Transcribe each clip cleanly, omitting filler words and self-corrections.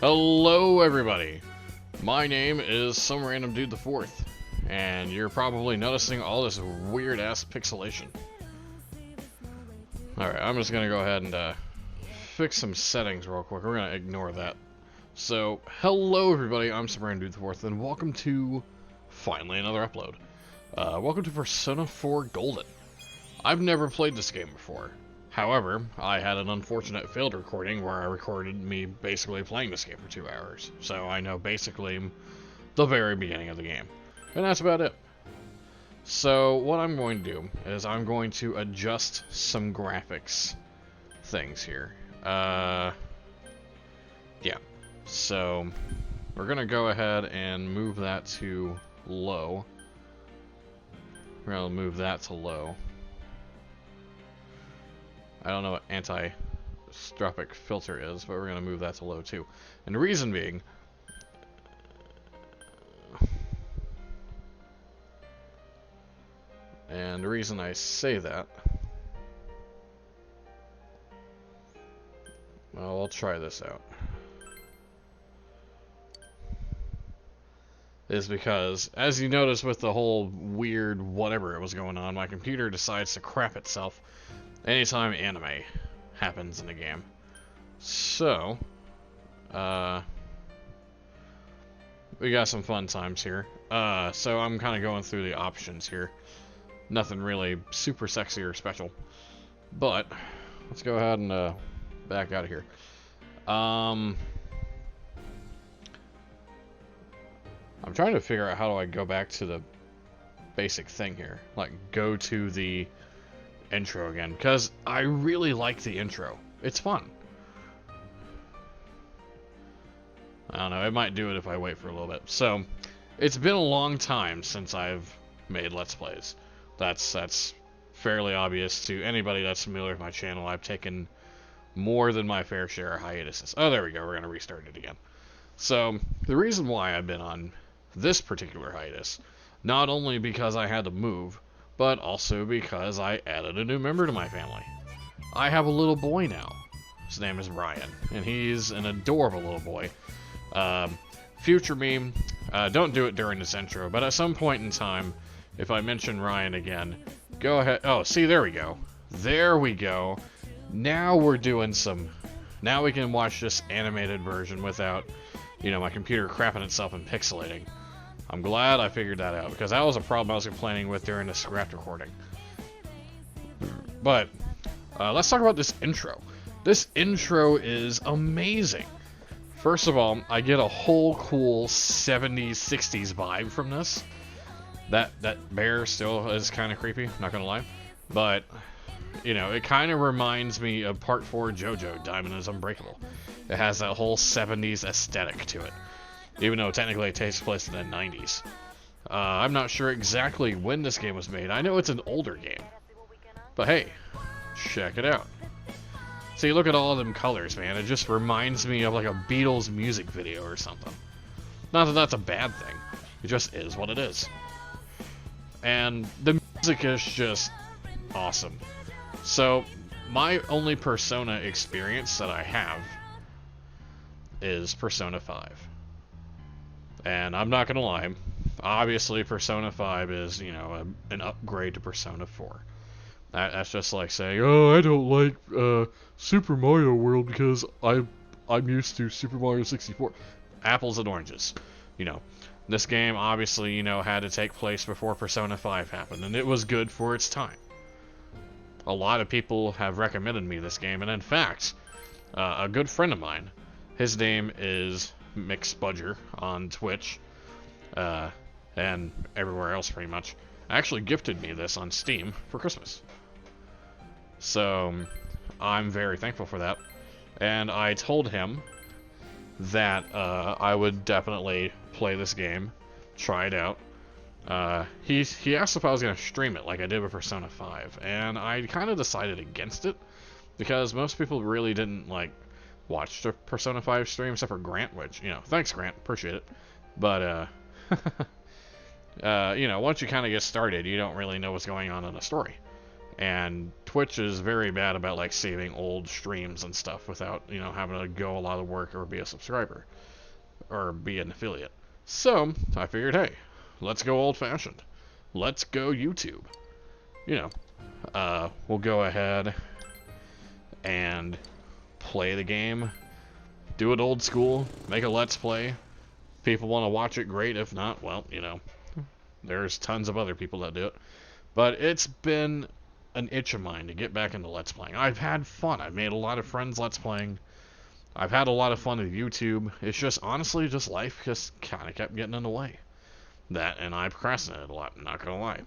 Hello everybody, my name is some random dude the fourth, and you're probably noticing all this weird ass pixelation. Alright, I'm just gonna go ahead and fix some settings real quick. We're gonna ignore that. So, hello everybody, I'm some random dude the fourth, and welcome to finally another upload. Welcome to Persona 4 Golden. I've never played this game before. However, I had an unfortunate failed recording where I recorded me basically playing this game for 2 hours. So I know basically the very beginning of the game. And that's about it. So what I'm going to do is I'm going to adjust some graphics things here. Yeah. So we're going to go ahead and move that to low. We're going to move that to low. I don't know what anti-stropic filter is, but we're going to move that to low too. And the reason being, and the reason I say that, well, I'll try this out, is because, as you notice with the whole weird whatever it was going on, my computer decides to crap itself anytime anime happens in the game. So, we got some fun times here. So I'm kind of going through the options here. Nothing really super sexy or special. But, let's go ahead and back out of here. I'm trying to figure out how do I go back to the basic thing here. Like, go to the intro again, because I really like the intro. It's fun. I don't know, it might do it if I wait for a little bit. So, it's been a long time since I've made Let's Plays. That's fairly obvious to anybody that's familiar with my channel. I've taken more than my fair share of hiatuses. Oh, there we go, we're going to restart it again. So, the reason why I've been on this particular hiatus, not only because I had to move, but also because I added a new member to my family. I have a little boy now. His name is Ryan, and he's an adorable little boy. Future me, don't do it during this intro, but at some point in time, if I mention Ryan again, go ahead. Oh, see, there we go. There we go. Now we're doing some... Now we can watch this animated version without, you know, my computer crapping itself and pixelating. I'm glad I figured that out, because that was a problem I was complaining with during the scrapped recording. But, let's talk about this intro. This intro is amazing. First of all, I get a whole cool 70s, 60s vibe from this. That bear still is kind of creepy, not gonna lie. But, you know, it kind of reminds me of Part 4 JoJo, Diamond is Unbreakable. It has that whole 70s aesthetic to it. Even though technically it takes place in the 90s. I'm not sure exactly when this game was made. I know it's an older game. But hey, check it out. See, look at all of them colors, man. It just reminds me of like a Beatles music video or something. Not that that's a bad thing. It just is what it is. And the music is just awesome. So, my only Persona experience that I have is Persona 5. And I'm not gonna lie, obviously Persona 5 is, you know, an upgrade to Persona 4. That's just like saying, oh, I don't like Super Mario World because I'm used to Super Mario 64. Apples and oranges. You know, this game obviously, you know, had to take place before Persona 5 happened, and it was good for its time. A lot of people have recommended me this game, and in fact, a good friend of mine, his name is McSpudger on Twitch, and everywhere else pretty much, actually gifted me this on Steam for Christmas. So, I'm very thankful for that. And I told him that I would definitely play this game, try it out. He asked if I was going to stream it like I did with Persona 5, and I kind of decided against it, because most people really didn't, like, watch the Persona 5 stream, except for Grant, which, you know, thanks Grant, appreciate it. But, you know, once you kind of get started, you don't really know what's going on in the story. And Twitch is very bad about like saving old streams and stuff without, you know, having to go a lot of work or be a subscriber or be an affiliate. So I figured, hey, let's go old-fashioned. Let's go YouTube. You know, we'll go ahead and play the game, do it old school, make a let's play. People want to watch it, great. If not, well, you know, there's tons of other people that do it. But it's been an itch of mine to get back into let's playing. I've had fun. I've made a lot of friends let's playing. I've had a lot of fun with YouTube. It's just, honestly, just life just kind of kept getting in the way. That, and I procrastinated a lot, I'm not gonna lie.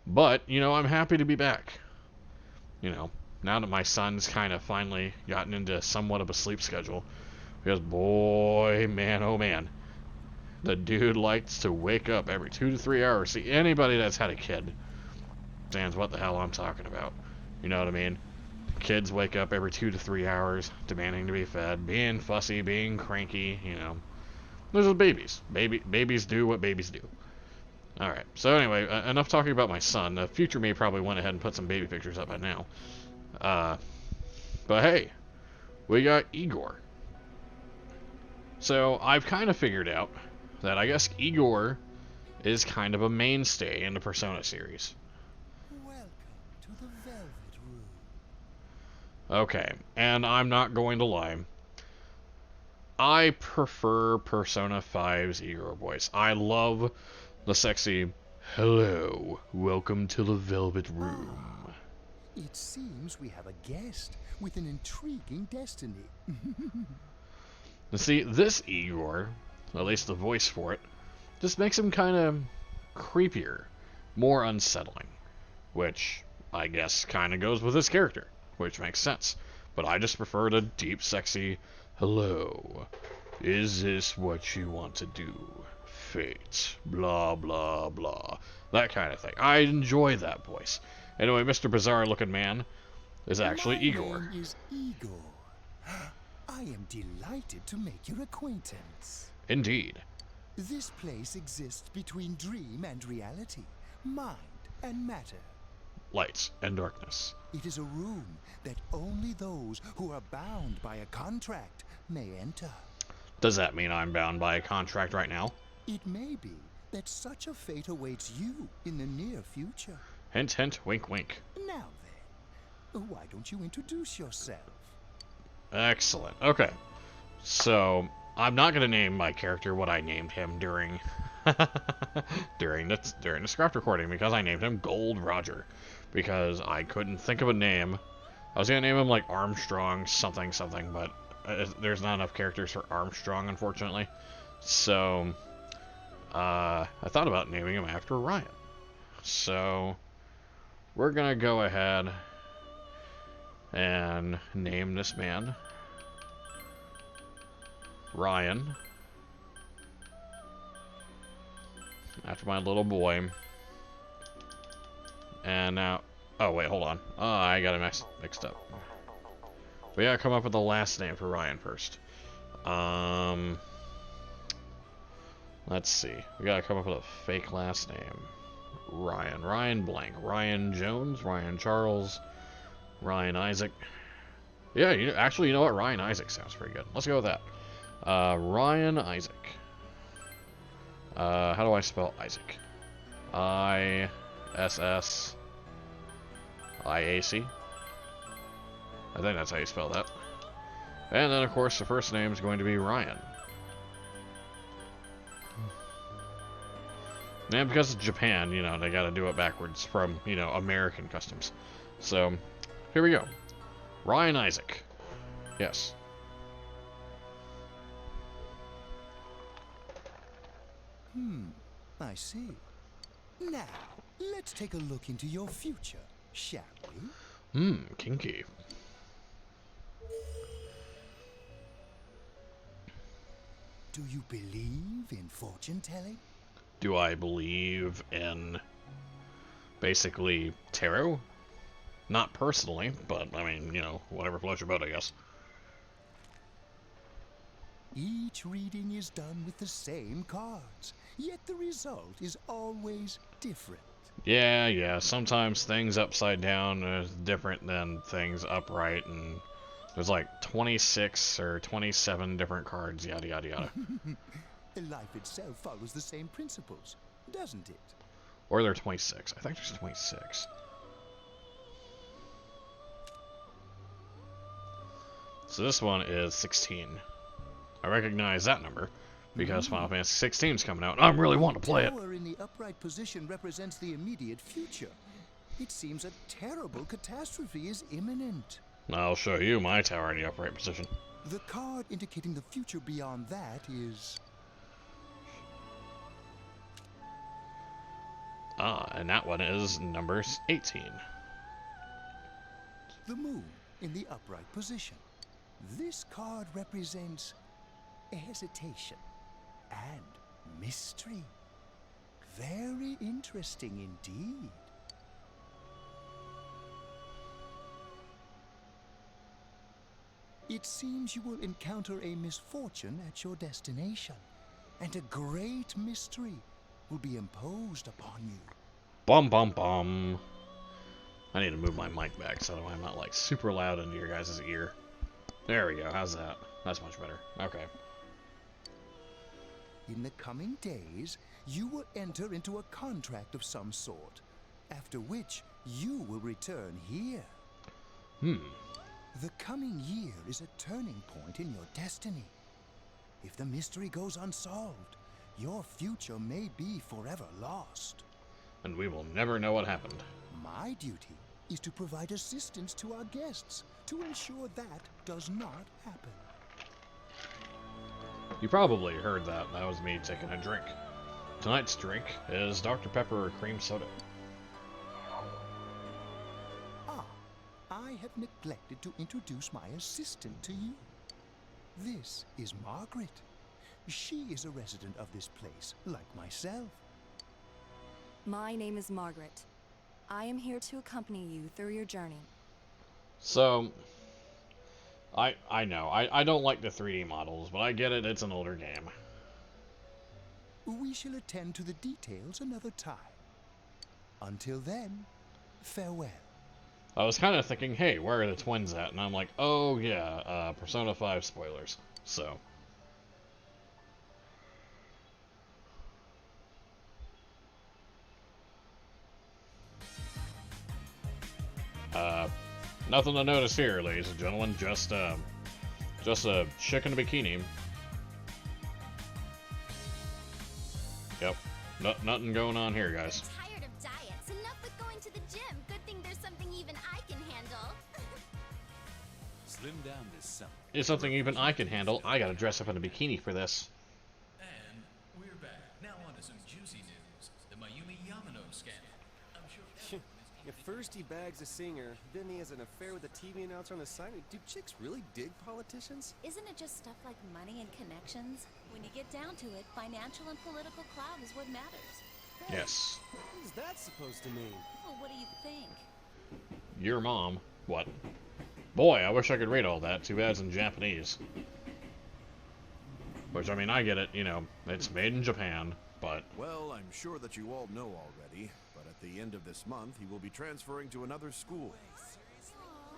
But, you know, I'm happy to be back. You know, now that my son's kind of finally gotten into somewhat of a sleep schedule. Because, boy, man, oh man. The dude likes to wake up every 2 to 3 hours. See, anybody that's had a kid understands what the hell I'm talking about. You know what I mean? Kids wake up every 2 to 3 hours, demanding to be fed, being fussy, being cranky, you know. Those are babies. Babies do what babies do. Alright, so anyway, enough talking about my son. The future me probably went ahead and put some baby pictures up by now. But hey, we got Igor. So I've kind of figured out that I guess Igor is kind of a mainstay in the Persona series. Welcome to the Velvet Room. Okay, and I'm not going to lie. I prefer Persona 5's Igor voice. I love the sexy, hello, welcome to the Velvet Room. It seems we have a guest with an intriguing destiny. You see, this Igor, at least the voice for it, just makes him kind of creepier, more unsettling, which I guess kind of goes with his character, which makes sense. But I just prefer the deep, sexy, hello, is this what you want to do? Fate, blah, blah, blah. That kind of thing. I enjoy that voice. Anyway, Mr. Bizarre-looking man is actually Igor. My name is Igor. I am delighted to make your acquaintance. Indeed. This place exists between dream and reality, mind and matter. Lights and darkness. It is a room that only those who are bound by a contract may enter. Does that mean I'm bound by a contract right now? It may be that such a fate awaits you in the near future. Hint, hint, wink, wink. Now then, why don't you introduce yourself? Excellent. Okay. So, I'm not going to name my character what I named him during during the script recording, because I named him Gold Roger, because I couldn't think of a name. I was going to name him like Armstrong something something, but there's not enough characters for Armstrong, unfortunately. So, I thought about naming him after Ryan. So, we're going to go ahead and name this man Ryan, after my little boy. And now, oh wait, hold on. I got it mixed up. We gotta come up with the last name for Ryan first. Let's see. We gotta come up with a fake last name. Ryan blank. Ryan Jones, Ryan Charles, Ryan Isaac. Yeah, you know what? Ryan Isaac sounds pretty good. Let's go with that. Ryan Isaac. How do I spell Isaac? ISSIAC. I think that's how you spell that. And then, of course, the first name is going to be Ryan. And because it's Japan, you know, they gotta do it backwards from, you know, American customs. So, here we go. Ryan Isaac. Yes. I see. Now, let's take a look into your future, shall we? Kinky. Do you believe in fortune telling? Do I believe in basically tarot? Not personally, but I mean, you know, whatever floats your boat, I guess. Each reading is done with the same cards, yet the result is always different. Yeah. Sometimes things upside down is different than things upright, and there's like 26 or 27 different cards, yada yada yada. Life itself follows the same principles, doesn't it? Or they're 26. I think there's 26. So this one is 16. I recognize that number because Final Fantasy 16 is coming out, and I'm really wanting to play it. The tower in the upright position represents the immediate future. It seems a terrible catastrophe is imminent. I'll show you my tower in the upright position. The card indicating the future beyond that is... And that one is number 18. the moon in the upright position. This card represents hesitation and mystery. Very interesting indeed. It seems you will encounter a misfortune at your destination, and a great mystery will be imposed upon you. Bum bum bum. I need to move my mic back so I'm not like super loud into your guys' ear. There we go. How's that? That's much better. Okay. In the coming days, you will enter into a contract of some sort, after which you will return here. The coming year is a turning point in your destiny. If the mystery goes unsolved, your future may be forever lost. And we will never know what happened. My duty is to provide assistance to our guests to ensure that does not happen. You probably heard that. That was me taking a drink. Tonight's drink is Dr. Pepper or cream soda. Ah, I have neglected to introduce my assistant to you. This is Margaret. She is a resident of this place, like myself. My name is Margaret. I am here to accompany you through your journey. So, I know. I don't like the 3D models, but I get it. It's an older game. We shall attend to the details another time. Until then, farewell. I was kind of thinking, hey, where are the twins at? And I'm like, oh yeah, Persona 5 spoilers. So. Nothing to notice here, ladies and gentlemen. Just a chick in a bikini. Yep. Nothing going on here, guys. I'm tired of diets. Enough with going to the gym. Good thing there's something even I can handle. Slim down this summer. It's something even I can handle. I gotta dress up in a bikini for this. And we're back. Now on to some juicy news. The Mayumi Yamano scandal. I'm sure At first he bags a singer, then he has an affair with a TV announcer on the side. Do chicks really dig politicians? Isn't it just stuff like money and connections? When you get down to it, financial and political clout is what matters. Yes. What is that supposed to mean? Well, what do you think? Your mom. What? Boy, I wish I could read all that. Too bad it's in Japanese. Which, I mean, I get it. You know, it's made in Japan, but... Well, I'm sure that you all know already, but at the end of this month, he will be transferring to another school. Oh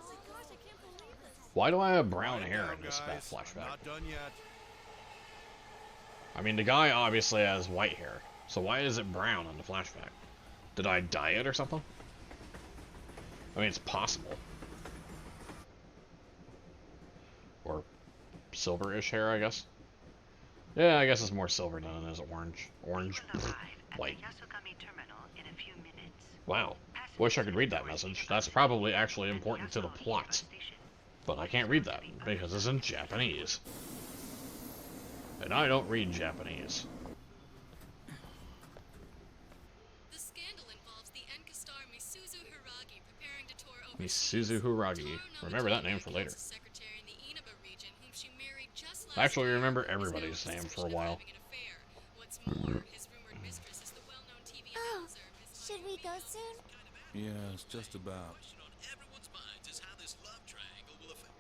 my gosh, I can't believe this. Why do I have brown hair Calm in this down, guys. flashback? Not done yet. I mean, the guy obviously has white hair, so why is it brown in the flashback? Did I dye it or something? I mean, it's possible. Or silverish hair, I guess. Yeah, I guess it's more silver than it is orange. Orange, white. Wow. Wish I could read that message. That's probably actually important to the plot. But I can't read that, because it's in Japanese. And I don't read Japanese. The scandal involves the Enkastar Misuzu Hiragi preparing to tour over Misuzu Hiragi. Remember that name for later. secretary in the Inaba region, whom she married just last I actually year, remember is now everybody's name for a suspicion of while. having an affair. What's more, his rumored mistress is the well-known TV Oh, announcer, Miss should we go soon? Yeah, it's just about. Question on everyone's minds is how this love triangle will affect.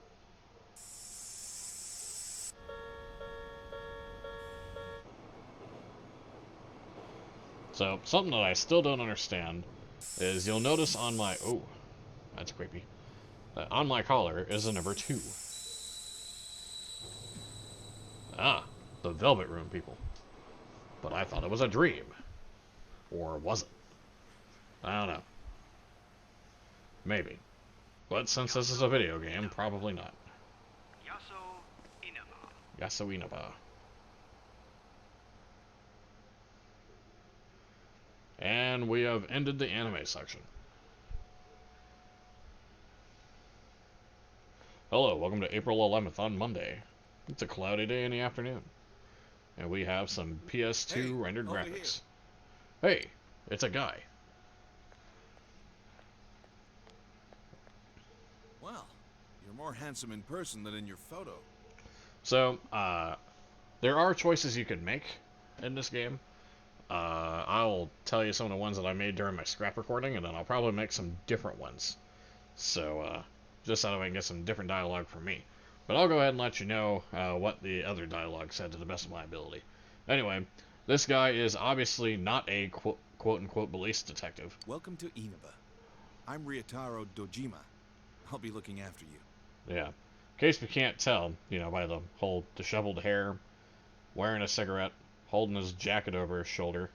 So, something that I still don't understand is you'll notice on my... Oh, that's creepy. On my collar is a number 2. Ah, the Velvet Room people. But I thought it was a dream. Or was it? I don't know. Maybe. But since this is a video game, probably not. Yasoinaba. And we have ended the anime section. Hello, welcome to April 11th on Monday. It's a cloudy day in the afternoon. And we have some PS2 rendered graphics. Hey, it's a guy. Well, you're more handsome in person than in your photo. So, there are choices you can make in this game. I'll tell you some of the ones that I made during my scrap recording, and then I'll probably make some different ones. So, just so that I can get some different dialogue from me. But I'll go ahead and let you know what the other dialogue said to the best of my ability. Anyway, this guy is obviously not a quote-unquote police detective. Welcome to Inaba. I'm Ryotaro Dojima. I'll be looking after you. Yeah. In case we can't tell, you know, by the whole disheveled hair, wearing a cigarette, holding his jacket over his shoulder,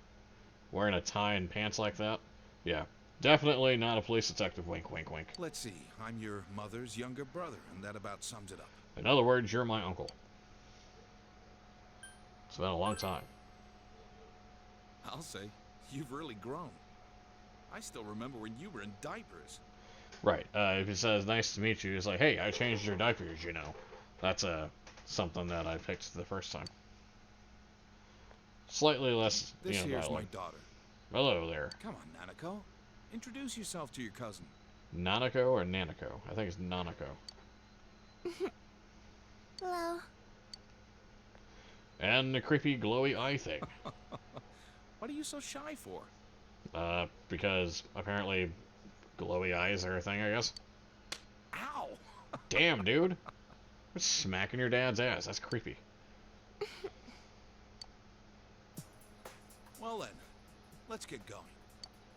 wearing a tie and pants like that. Yeah, definitely not a police detective, wink, wink, wink. Let's see, I'm your mother's younger brother, and that about sums it up. In other words, you're my uncle. It's been a long time. I'll say, you've really grown. I still remember when you were in diapers. Right, if it says, nice to meet you, it's like, hey, I changed your diapers, you know. That's something that I picked the first time. Slightly less, This here's dialogue. my daughter. Hello there. Come on, Nanako. Introduce yourself to your cousin. Nanako or Nanako? I think it's Nanako. Hello. And the creepy glowy eye thing. What are you so shy for? Because apparently glowy eyes are a thing, I guess. Ow! Damn, dude. You're smacking your dad's ass. That's creepy. Well then, let's get going.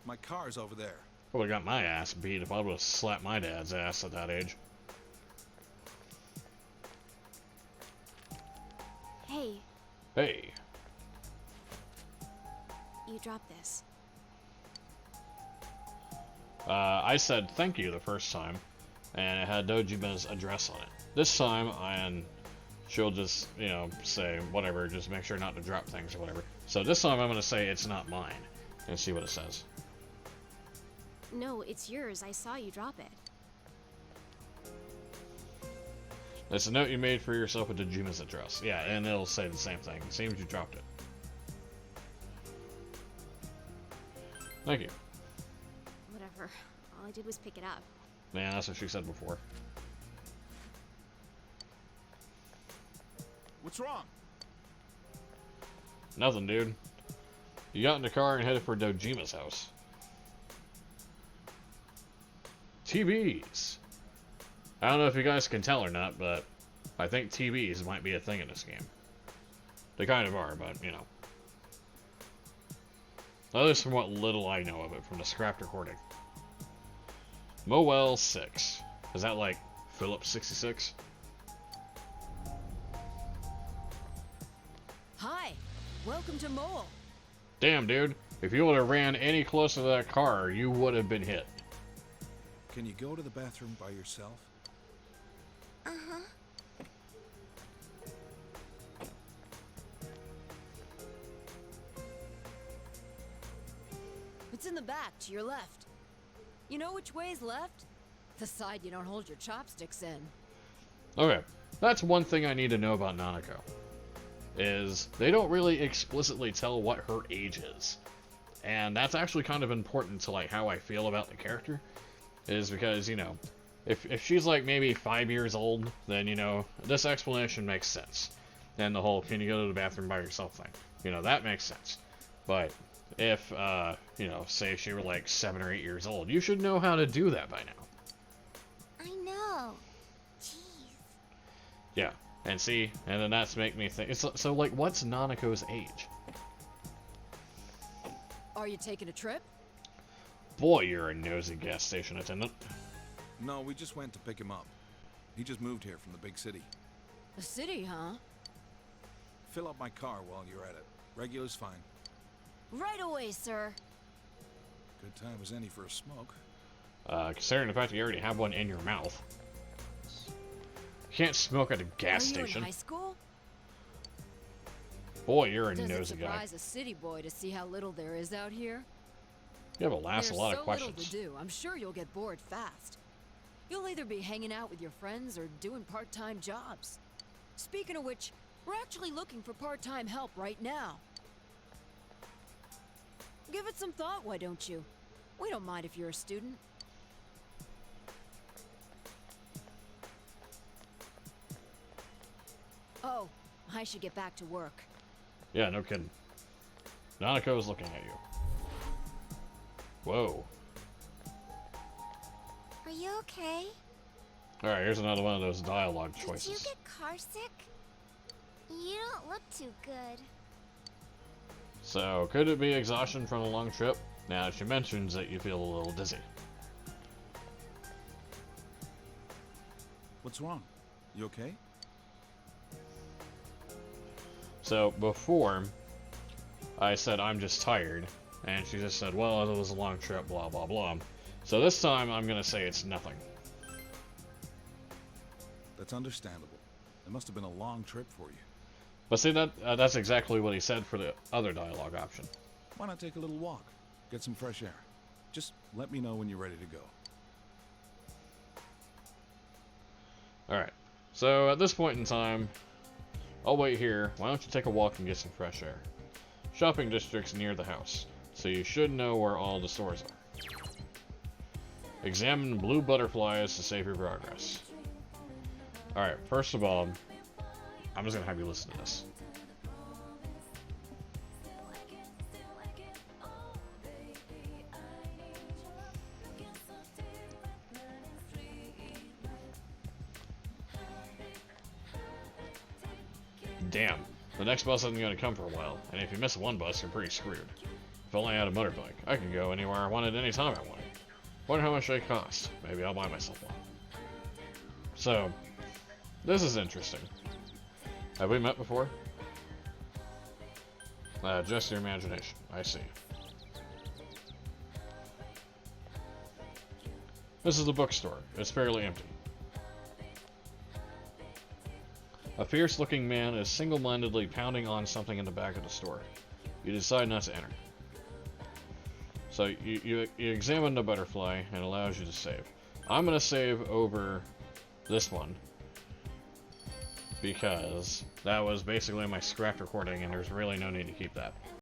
My car's over there. I would've got my ass beat if I would've slapped my dad's ass at that age. Hey, Hey. you dropped this. I said thank you the first time, and it had Dojima's address on it. This time, and she'll just, say whatever, just make sure not to drop things or whatever. So this time I'm going to say it's not mine, and see what it says. No, it's yours. I saw you drop it. It's a note you made for yourself with Dojima's address. Yeah, and it'll say the same thing. It seems you dropped it. Thank you. Whatever. All I did was pick it up. Man, that's what she said before. What's wrong? Nothing, dude. You got in the car and headed for Dojima's house. TVs. I don't know if you guys can tell or not, but I think TVs might be a thing in this game. They kind of are, but, At least from what little I know of it from the scrapped recording. Mowell 6. Is that like Phillips 66? Hi, welcome to Mole. Damn, dude. If you would have ran any closer to that car, you would have been hit. Can you go to the bathroom by yourself? Uh-huh. It's in the back, to your left. You know which way's left? The side you don't hold your chopsticks in. Okay, that's one thing I need to know about Nanako. Is they don't really explicitly tell what her age is. And that's actually kind of important to like how I feel about the character. Is because, if she's like maybe 5 years old, then, this explanation makes sense. And the whole, can you go to the bathroom by yourself thing. That makes sense. But if, say she were like 7 or 8 years old, you should know how to do that by now. I know. Jeez. Yeah, and see, and then that's make me think, so like, what's Nanako's age? Are you taking a trip? Boy, you're a nosy gas station attendant. No, we just went to pick him up. He just moved here from the big city. The city, huh? Fill up my car while you're at it. Regular's fine. Right away, sir. Good time as any for a smoke. Considering the fact that you already have one in your mouth. You can't smoke at a gas Are you station. in high school? Boy, you're a Does it nosy guy. surprise a city boy to see how little there is out here? You have a There's a lot so of questions. little to do. I'm sure you'll get bored fast. You'll either be hanging out with your friends or doing part-time jobs. Speaking of which, we're actually looking for part-time help right now. Give it some thought, why don't you? We don't mind if you're a student. Oh, I should get back to work. Yeah, no kidding. Nanako is looking at you. Whoa. Are you okay? Alright, here's another one of those dialogue Did choices. you get carsick? You don't look too good. So, could it be exhaustion from a long trip? Now, she mentions that you feel a little dizzy. What's wrong? You okay? So, before, I said I'm just tired, and she just said, well, it was a long trip, blah, blah, blah. So this time, I'm gonna say it's nothing. That's understandable. It must have been a long trip for you. But see, that's exactly what he said for the other dialogue option. Why not take a little walk? Get some fresh air. Just let me know when you're ready to go. Alright, so at this point in time, I'll wait here. Why don't you take a walk and get some fresh air? Shopping district's near the house, so you should know where all the stores are. Examine blue butterflies to save your progress. Alright, first of all, I'm just gonna have you listen to this. Damn, the next bus isn't gonna come for a while, and if you miss one bus, you're pretty screwed. If only I had a motorbike, I could go anywhere I wanted anytime I wanted. Wonder how much they cost. Maybe I'll buy myself one. So, this is interesting. Have we met before? Just your imagination. I see. This is the bookstore. It's fairly empty. A fierce-looking man is single-mindedly pounding on something in the back of the store. You decide not to enter. So you examine the butterfly and it allows you to save. I'm going to save over this one because that was basically my scrapped recording and there's really no need to keep that.